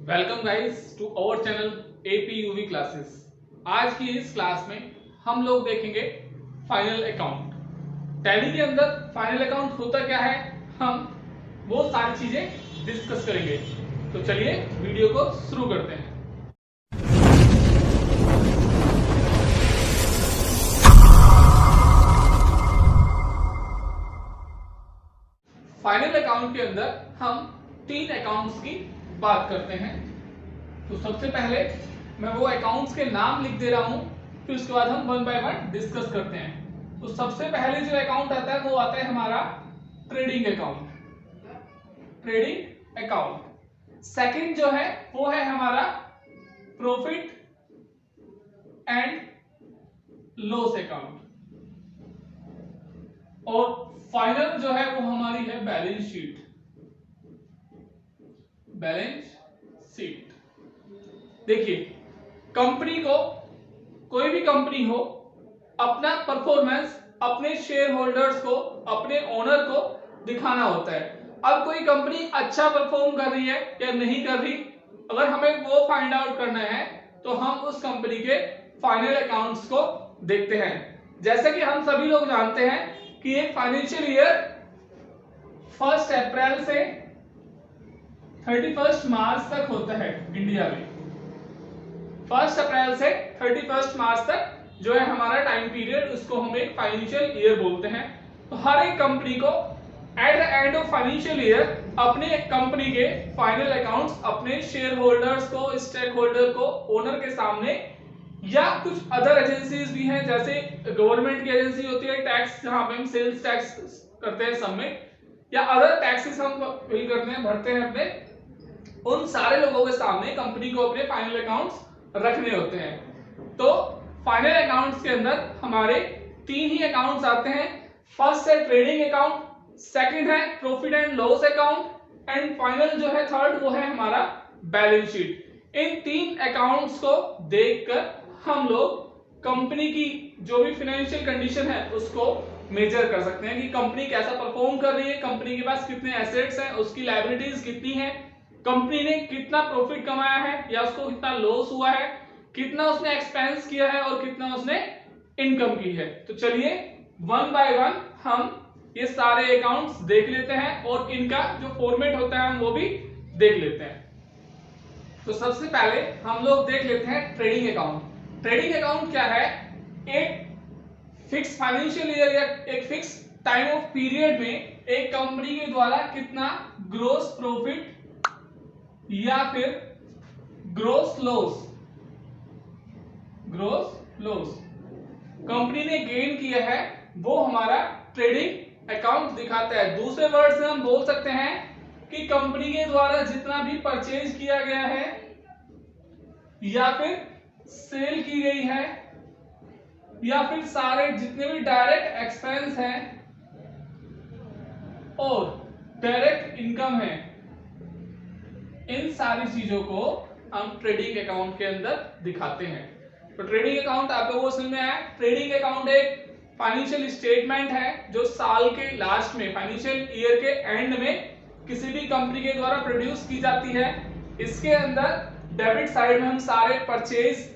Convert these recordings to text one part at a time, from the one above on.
Welcome guys to our channel APUV classes. आज की इस क्लास में हम लोग देखेंगे फाइनल अकाउंट। टैली के अंदर फाइनल अकाउंट होता क्या है, हम वो सारी चीजें डिस्कस करेंगे। तो चलिए वीडियो को शुरू करते हैं। फाइनल अकाउंट के अंदर हम तीन अकाउंट्स की बात करते हैं। तो सबसे पहले मैं वो अकाउंट्स के नाम लिख दे रहा हूं, फिर उसके बाद हम वन बाय वन डिस्कस करते हैं। तो सबसे पहले जो अकाउंट आता है वो आता है हमारा trading account. Trading account second जो है वो है हमारा प्रॉफिट एंड लॉस अकाउंट, और फाइनल जो है वो हमारी है बैलेंस शीट। बैलेंस शीट देखिए, कंपनी को, कोई भी कंपनी हो, अपना परफॉर्मेंस अपने शेयर होल्डर्स को, अपने ओनर को दिखाना होता है। अब कोई कंपनी अच्छा परफॉर्म कर रही है या नहीं कर रही, अगर हमें वो फाइंड आउट करना है तो हम उस कंपनी के फाइनल अकाउंट्स को देखते हैं। जैसे कि हम सभी लोग जानते हैं कि एक फाइनेंशियल ईयर 1 अप्रैल से 31 मार्च तक होता है इंडिया में। 1 अप्रैल से 31 मार्च तक जो है हमारा टाइम पीरियड, उसको हम एक फाइनेंशियल ईयर बोलते हैं। तो हर एक कंपनी को at the end of financial year अपने कंपनी के फाइनल अकाउंट्स अपने शेयर होल्डर्स को, स्टेक होल्डर को, ओनर के सामने, या कुछ अदर एजेंसीज भी हैं, जैसे गवर्नमेंट की एजेंसी होती है टैक्स, जहां पे हम सेल्स टैक्स करते हैं सबमिट, या अदर टैक्सेस हम पे करते हैं, भरते हैं अपने, उन सारे लोगों के सामने कंपनी को अपने फाइनल अकाउंट्स रखने होते हैं। तो फाइनल अकाउंट्स के अंदर हमारे तीन ही अकाउंट्स आते हैं। फर्स्ट है ट्रेडिंग अकाउंट, सेकंड है profit and loss account, and final जो है थर्ड वो है हमारा बैलेंस शीट। इन तीन अकाउंट्स को देखकर हम लोग कंपनी की जो भी फाइनेंशियल कंडीशन है उसको मेजर कर सकते हैं कि कंपनी कैसा परफॉर्म कर रही है, कंपनी के पास कितने एसेट्स हैं, उसकी लायबिलिटीज कितनी है, कंपनी ने कितना प्रॉफिट कमाया है या उसको कितना लॉस हुआ है, कितना उसने एक्सपेंस किया है और कितना उसने इनकम की है। तो चलिए वन बाय वन हम ये सारे अकाउंट्स देख लेते हैं और इनका जो फॉर्मेट होता है हम वो भी देख लेते हैं। तो सबसे पहले हम लोग देख लेते हैं ट्रेडिंग अकाउंट। ट्रेडिंग अकाउंट क्या है? एक फिक्स फाइनेंशियल ईयर या एक फिक्स टाइम ऑफ पीरियड में एक कंपनी के द्वारा कितना ग्रोस प्रॉफिट या फिर ग्रोस लॉस कंपनी ने गेन किया है, वो हमारा ट्रेडिंग अकाउंट दिखाता है। दूसरे वर्ड से हम बोल सकते हैं कि कंपनी के द्वारा जितना भी परचेज किया गया है या फिर सेल की गई है या फिर सारे जितने भी डायरेक्ट एक्सपेंस हैं और डायरेक्ट इनकम है, इन सारी चीजों को हम ट्रेडिंग अकाउंट के अंदर दिखाते हैं। तो ट्रेडिंग अकाउंट आप लोगों को समझ में आया? ट्रेडिंग अकाउंट एक फाइनेंशियल स्टेटमेंट है जो साल के लास्ट में, फाइनेंशियल ईयर के एंड में किसी भी कंपनी के द्वारा प्रोड्यूस की जाती है। इसके अंदर डेबिट साइड में हम सारे परचेज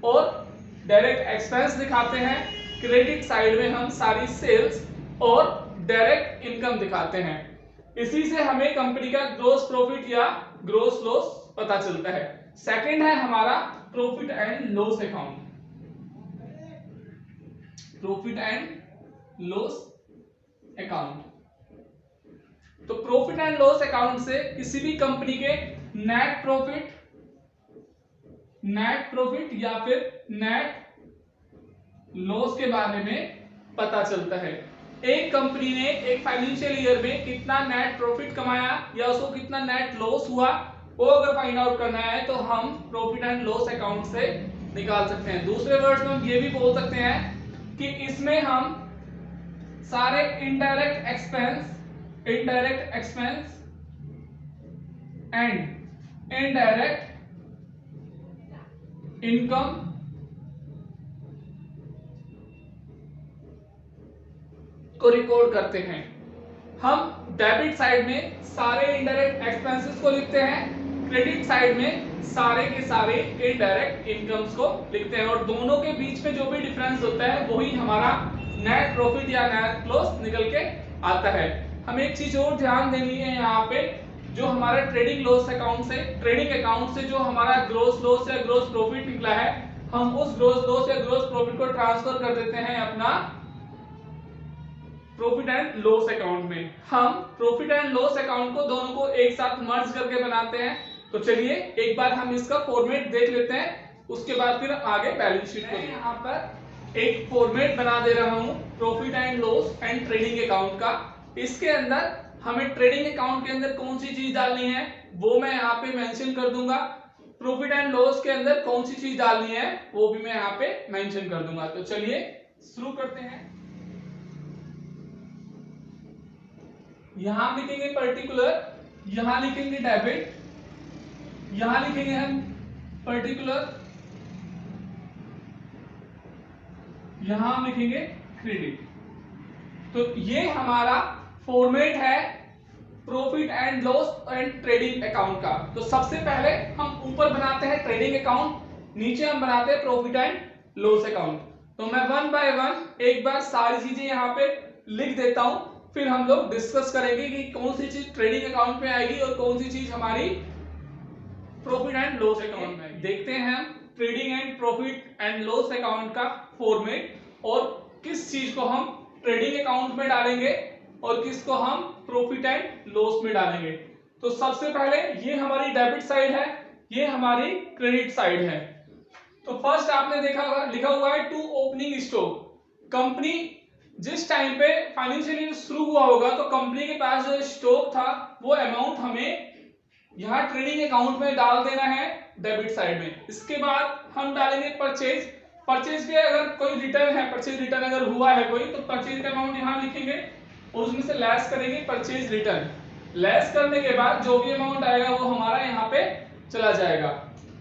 और डायरेक्ट एक्सपेंस दिखाते हैं, क्रेडिट साइड में हम सारी सेल्स और डायरेक्ट इनकम दिखाते हैं। इसी से हमें कंपनी का ग्रोस प्रॉफिट या ग्रोस लॉस पता चलता है। सेकंड है हमारा profit and loss account. Profit and loss account, तो प्रॉफिट एंड लॉस अकाउंट से किसी भी कंपनी के नेट प्रॉफिट या फिर नेट लॉस के बारे में पता चलता है। एक कंपनी ने एक फाइनेंशियल ईयर में कितना नेट प्रॉफिट कमाया या उसको कितना नेट लॉस हुआ, वो अगर फाइंड आउट करना है तो हम प्रॉफिट एंड लॉस अकाउंट से निकाल सकते हैं। दूसरे वर्ड्स में हम ये भी बोल सकते हैं कि इसमें हम सारे indirect expense and indirect income को रिकॉर्ड करते हैं। हम डेबिट साइड में सारे इनडायरेक्ट एक्सपेंसेस को लिखते हैं, क्रेडिट साइड में सारे के सारे इनडायरेक्ट इनकम्स को लिखते हैं और दोनों के बीच में जो भी डिफरेंस होता है वही हमारा नेट प्रॉफिट या नेट लॉस निकल के आता है। हमें एक चीज और ध्यान देनी है यहाँ पे, जो हमारा ट्रेडिंग लॉस अकाउंट से, ट्रेडिंग अकाउंट से जो हमारा ग्रोस लॉस या ग्रोस प्रॉफिट निकला है, हम उस ग्रोस लॉस या ग्रोस प्रॉफिट को ट्रांसफर कर देते हैं अपना प्रॉफिट एंड लॉस अकाउंट में। हम प्रॉफिट एंड लॉस अकाउंट को दोनों को एक साथ मर्ज करके बनाते हैं। तो चलिए एक बार हम इसका फॉर्मेट देख लेते हैं, उसके बाद फिर आगे बैलेंस शीट को यहाँ पर एक फॉर्मेट बना दे रहा हूँ profit and loss and trading account का। इसके अंदर हमें ट्रेडिंग अकाउंट के अंदर कौन सी चीज डालनी है वो मैं यहाँ पे मेंशन कर दूंगा, प्रॉफिट एंड लॉस के अंदर कौन सी चीज डालनी है वो भी मैं यहाँ पे मेंशन कर दूंगा। तो चलिए शुरू करते हैं। यहां लिखेंगे पर्टिकुलर, यहां लिखेंगे डेबिट, यहां लिखेंगे हम पर्टिकुलर, यहां लिखेंगे क्रेडिट। तो ये हमारा फॉर्मेट है profit and loss and trading account का। तो सबसे पहले हम ऊपर बनाते हैं ट्रेडिंग अकाउंट, नीचे हम बनाते हैं प्रॉफिट एंड लॉस अकाउंट। तो मैं वन बाय वन एक बार सारी चीजें यहाँ पे लिख देता हूं, फिर हम लोग डिस्कस करेंगे कि कौन सी चीज ट्रेडिंग अकाउंट में आएगी और कौन सी चीज हमारी प्रॉफिट एंड लॉस अकाउंट में। देखते हैं हम trading and profit and loss account का फॉर्मेट और किस चीज को हम ट्रेडिंग अकाउंट में डालेंगे और किसको हम प्रॉफिट एंड लॉस में डालेंगे। तो सबसे पहले ये हमारी डेबिट साइड है, ये हमारी क्रेडिट साइड है। तो फर्स्ट आपने देखा होगा लिखा हुआ है टू ओपनिंग स्टॉक। कंपनी जिस टाइम पे फाइनेंशियल ईयर शुरू हुआ होगा तो कंपनी के पास जो स्टॉक था वो अमाउंट हमें यहाँ ट्रेडिंग अकाउंट में डाल देना है डेबिट साइड में। इसके बाद हम डालेंगे परचेज, परचेज के अगर कोई रिटर्न है, परचेज रिटर्न अगर हुआ है कोई, तो परचेज का अमाउंट यहाँ लिखेंगे और उसमें से लेस करेंगे परचेज रिटर्न। लेस करने के बाद जो भी अमाउंट आएगा वो हमारा यहाँ पे चला जाएगा।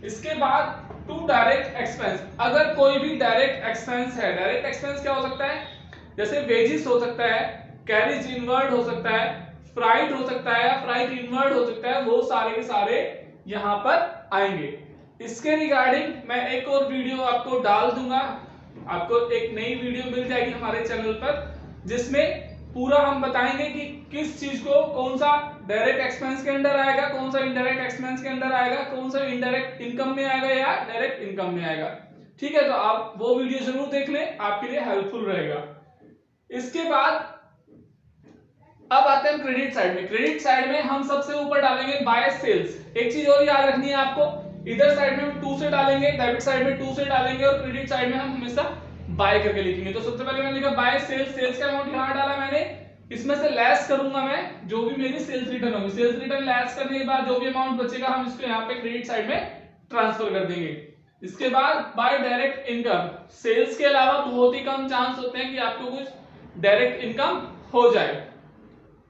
इसके बाद टू डायरेक्ट एक्सपेंस, अगर कोई भी डायरेक्ट एक्सपेंस है, डायरेक्ट एक्सपेंस क्या हो सकता है, जैसे वेजिस हो सकता है, कैरेज इनवर्ड हो सकता है, फ्राइट हो सकता है, फ्राइट इनवर्ड हो सकता है, वो सारे के सारे यहाँ पर आएंगे। इसके रिगार्डिंग मैं एक और वीडियो आपको डाल दूंगा, आपको एक नई वीडियो मिल जाएगी हमारे चैनल पर जिसमें पूरा हम बताएंगे कि किस चीज को कौन सा डायरेक्ट एक्सपेंस के अंदर आएगा, कौन सा इनडायरेक्ट एक्सपेंस के अंदर आएगा, कौन सा इनडायरेक्ट इनकम में आएगा या डायरेक्ट इनकम में आएगा। ठीक है, तो आप वो वीडियो जरूर देख लें, आपके लिए हेल्पफुल रहेगा। इसके बाद अब आते हैं क्रेडिट साइड में। क्रेडिट साइड में हम सबसे ऊपर डालेंगे बाय सेल्स। एक चीज और याद रखनी है आपको, इधर साइड में हम 2 से डालेंगे, डेबिट साइड में 2 से डालेंगे और क्रेडिट साइड में हम हमेशा बाय करके लिखेंगे। तो सबसे पहले मैंने लिखा बाय सेल्स, सेल्स का अमाउंट यहाँ डाला मैंने, इसमें से लेस करूंगा मैं जो भी मेरी सेल्स रिटर्न होगी। सेल्स रिटर्न लेस करने के बाद जो भी अमाउंट बचेगा हम इसको यहाँ पे क्रेडिट साइड में ट्रांसफर कर देंगे। इसके बाद बाय डायरेक्ट इनकम, सेल्स के अलावा बहुत ही कम चांस होते हैं कि आपको कुछ डायरेक्ट इनकम हो जाए।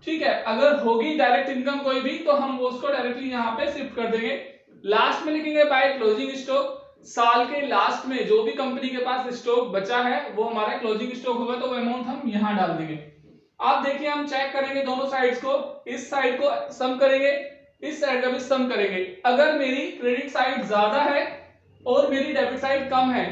ठीक है, अगर होगी डायरेक्ट इनकम कोई भी तो हम उसको डायरेक्टली यहाँ पे शिफ्ट कर देंगे। लास्ट में लिखेंगे बाय क्लोजिंग स्टॉक, साल के लास्ट में जो भी कंपनी के पास स्टॉक बचा है वो हमारा क्लोजिंग स्टॉक होगा तो वो अमाउंट हम यहाँ डाल देंगे। आप देखिए हम चेक करेंगे दोनों साइड्स को, इस साइड को सम करेंगे, इस साइड का भी सम करेंगे। अगर मेरी क्रेडिट साइड ज्यादा है और मेरी डेबिट साइड कम है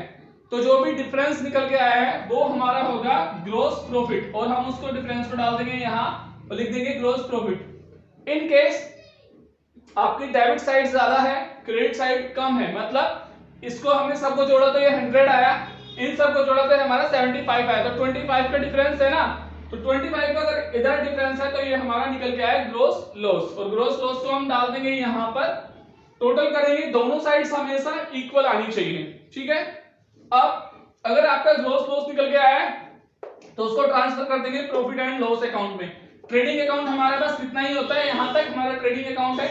तो जो भी डिफरेंस निकल के आया है वो हमारा होगा ग्रॉस प्रॉफिट और हम उसको डिफरेंस को डाल देंगे यहाँ और लिख देंगे ग्रॉस प्रॉफिट। इन केस आपकी डेबिट साइड ज्यादा है, क्रेडिट साइड कम है, मतलब इसको हमने सबको जोड़ा तो ये 100 आया, इन सबको जोड़ा तो हमारा 75 आया, तो 25 का डिफरेंस है ना, तो 25 का अगर इधर डिफरेंस है तो ये हमारा निकल के आया ग्रॉस लॉस और ग्रॉस लॉस को हम डाल देंगे यहाँ पर। टोटल करेंगे, दोनों साइड्स हमेशा इक्वल आनी चाहिए। ठीक है, अब अगर आपका ग्रॉस लॉस निकल के आया है तो उसको ट्रांसफर कर देंगे प्रॉफिट एंड लॉस अकाउंट में। ट्रेडिंग अकाउंट हमारे पास कितना ही होता है, यहाँ तक हमारा ट्रेडिंग अकाउंट है।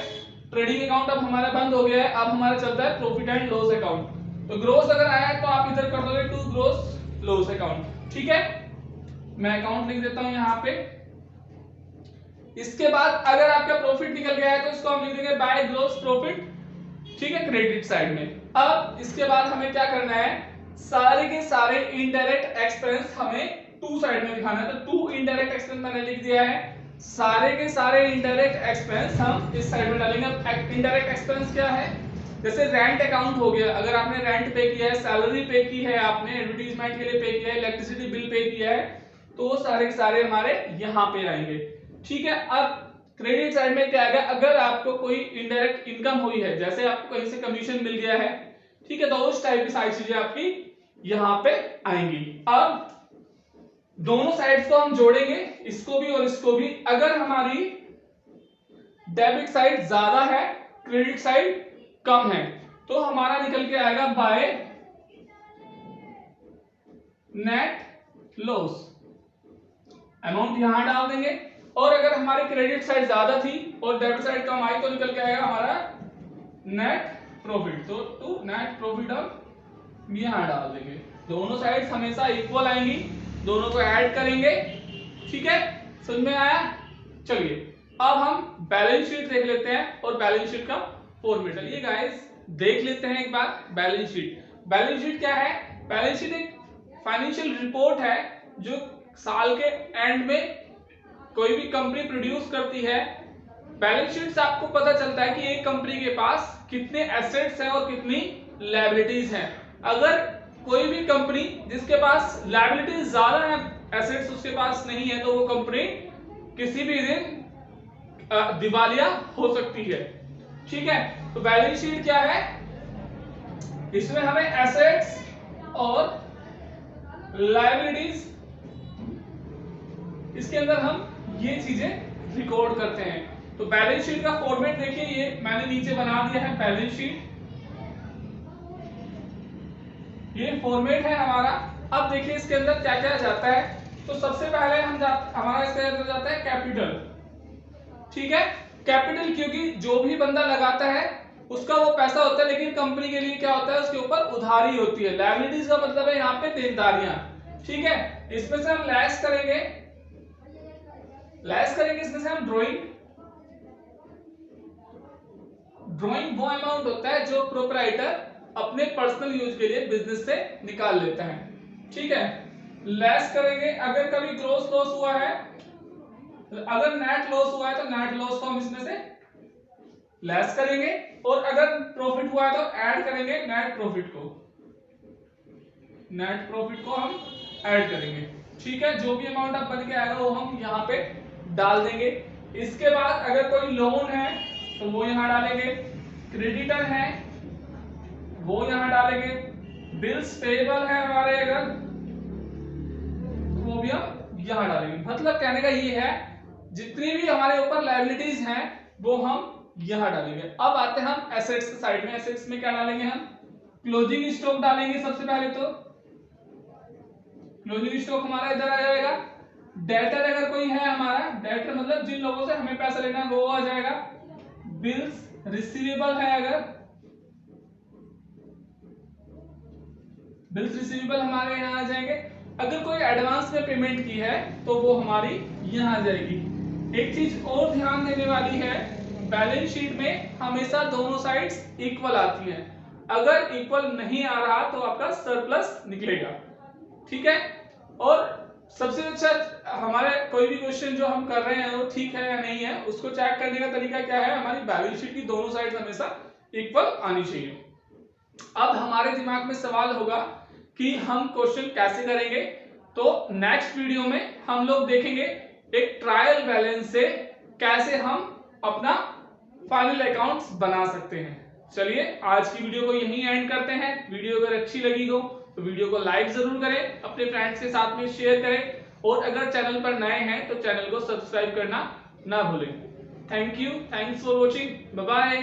ट्रेडिंग अकाउंट अब हमारा बंद हो गया है, अब हमारा चलता है प्रॉफिट एंड लॉस अकाउंट। तो ग्रॉस अगर आया है तो आप इधर कर दोगे टू ग्रॉस लॉस अकाउंट। ठीक है, मैं अकाउंट लिख देता हूं यहाँ पे। इसके बाद अगर आपका प्रॉफिट निकल गया है तो इसको हम लिख देंगे बाय ग्रॉस प्रॉफिट। ठीक है, क्रेडिट साइड में। अब इसके बाद हमें क्या करना है, सारे के सारे इनडायरेक्ट एक्सपेंस हमें टू साइड में दिखाना है। तो टू इनडायरेक्ट एक्सपेंस मैंने लिख दिया है, सारे के सारे इनडायरेक्ट एक्सपेंस हम इस साइड में डालेंगे। अब इनडायरेक्ट एक्सपेंस क्या है, जैसे रेंट अकाउंट हो गया, अगर आपने रेंट पे किया है, सैलरी पे की है, आपने एडवर्टीजमेंट के लिए पे किया है, इलेक्ट्रिसिटी बिल पे किया है, तो वो सारे के सारे हमारे यहाँ पे आएंगे। ठीक है, अब क्रेडिट साइड में क्या आएगा, अगर आपको कोई इनडायरेक्ट इनकम हुई है, जैसे आपको कहीं से कमीशन मिल गया है, ठीक है, तो उस टाइप की सारी चीजें आपकी यहाँ पे आएंगी। अब दोनों साइड्स को हम जोड़ेंगे, इसको भी और इसको भी। अगर हमारी डेबिट साइड ज्यादा है, क्रेडिट साइड कम है, तो हमारा निकल के आएगा बाय नेट लॉस। अमाउंट यहां डाल देंगे, और अगर हमारी क्रेडिट साइड ज्यादा थी और डेबिट साइड कम आई, तो निकल के आएगा हमारा नेट प्रॉफिट। तो टू नेट प्रॉफिट हम यहां डाल देंगे। दोनों साइड्स हमेशा इक्वल आएंगी, दोनों को ऐड करेंगे। ठीक है, समझ में आया? चलिए अब हम बैलेंस शीट देख लेते हैं और बैलेंस शीट का फॉर्मेट। चलिए गाइस देख लेते हैं एक बार बैलेंस शीट। बैलेंस शीट क्या है? बैलेंस शीट एक फाइनेंशियल रिपोर्ट है जो साल के एंड में कोई भी कंपनी प्रोड्यूस करती है। बैलेंस शीट से आपको पता चलता है कि एक कंपनी के पास कितने एसेट्स हैं और कितनी लायबिलिटीज हैं। अगर कोई भी कंपनी जिसके पास लायबिलिटीज ज्यादा है, एसेट्स उसके पास नहीं है, तो वो कंपनी किसी भी दिन दिवालिया हो सकती है। ठीक है, तो बैलेंस शीट क्या है? इसमें हमें एसेट्स और लायबिलिटीज, इसके अंदर हम ये चीजें रिकॉर्ड करते हैं। तो बैलेंस शीट का फॉर्मेट देखिए, ये मैंने नीचे बना दिया है बैलेंस शीट, ये फॉर्मेट है हमारा। अब देखिए इसके अंदर क्या क्या जाता है। तो सबसे पहले हमारा इसके अंदर जाता है कैपिटल। ठीक है, कैपिटल क्योंकि जो भी बंदा लगाता है उसका वो पैसा होता है, लेकिन कंपनी के लिए क्या होता है, उसके ऊपर उधारी होती है। लायबिलिटीज का मतलब है यहाँ पे देनदारियां। ठीक है, इसमें से हम लेस करेंगे, इसमें से हम ड्राइंग वो अमाउंट होता है जो प्रोप्राइटर अपने पर्सनल यूज के लिए बिजनेस से निकाल लेता है। ठीक है, लेस करेंगे अगर कभी ग्रॉस लॉस हुआ है, अगर नेट लॉस हुआ है तो नेट लॉस को हम इसमें से लेस करेंगे, और अगर प्रॉफिट हुआ है तो ऐड करेंगे नेट प्रॉफिट को, हम ऐड करेंगे। ठीक है, जो भी अमाउंट आप बन के आएगा वो हम यहाँ पे डाल देंगे। इसके बाद अगर कोई लोन है तो वो यहां डालेंगे, क्रेडिटर है वो यहां डालेंगे, बिल्स पेएबल है हमारे अगर, तो वो भी हम यहां डालेंगे। मतलब कहने का ये है, जितनी भी हमारे ऊपर लायबिलिटीज हैं वो हम यहां डालेंगे। अब आते हैं हम एसेट्स के साइड में। एसेट्स में क्या डालेंगे हम? क्लोजिंग स्टॉक डालेंगे। सबसे पहले तो क्लोजिंग स्टॉक हमारा इधर आ जाएगा। डेटर अगर कोई है हमारा, डेटर मतलब जिन लोगों से हमें पैसा लेना है वो आ जाएगा। बिल्स रिसीवेबल है अगर, बिल्स रिसीवेबल हमारे यहाँ आ जाएंगे। अगर कोई एडवांस में पेमेंट की है तो वो हमारी यहाँ आ जाएगी। एक चीज और ध्यान देने वाली है, बैलेंस शीट में हमेशा दोनों साइड्स इक्वल आती हैं। अगर इक्वल नहीं आ रहा तो आपका सरप्लस निकलेगा। ठीक है, और सबसे अच्छा हमारे कोई भी क्वेश्चन जो हम कर रहे हैं वो ठीक है या नहीं है, उसको चेक करने का तरीका क्या है? हमारी बैलेंस शीट की दोनों साइड हमेशा इक्वल आनी चाहिए। अब हमारे दिमाग में सवाल होगा कि हम क्वेश्चन कैसे करेंगे, तो नेक्स्ट वीडियो में हम लोग देखेंगे एक ट्रायल बैलेंस से कैसे हम अपना फाइनल अकाउंट्स बना सकते हैं। चलिए आज की वीडियो को यहीं एंड करते हैं। वीडियो अगर अच्छी लगी हो तो वीडियो को लाइक जरूर करें, अपने फ्रेंड्स के साथ में शेयर करें, और अगर चैनल पर नए हैं तो चैनल को सब्सक्राइब करना ना भूलें। Thank you, thanks for watching, bye bye.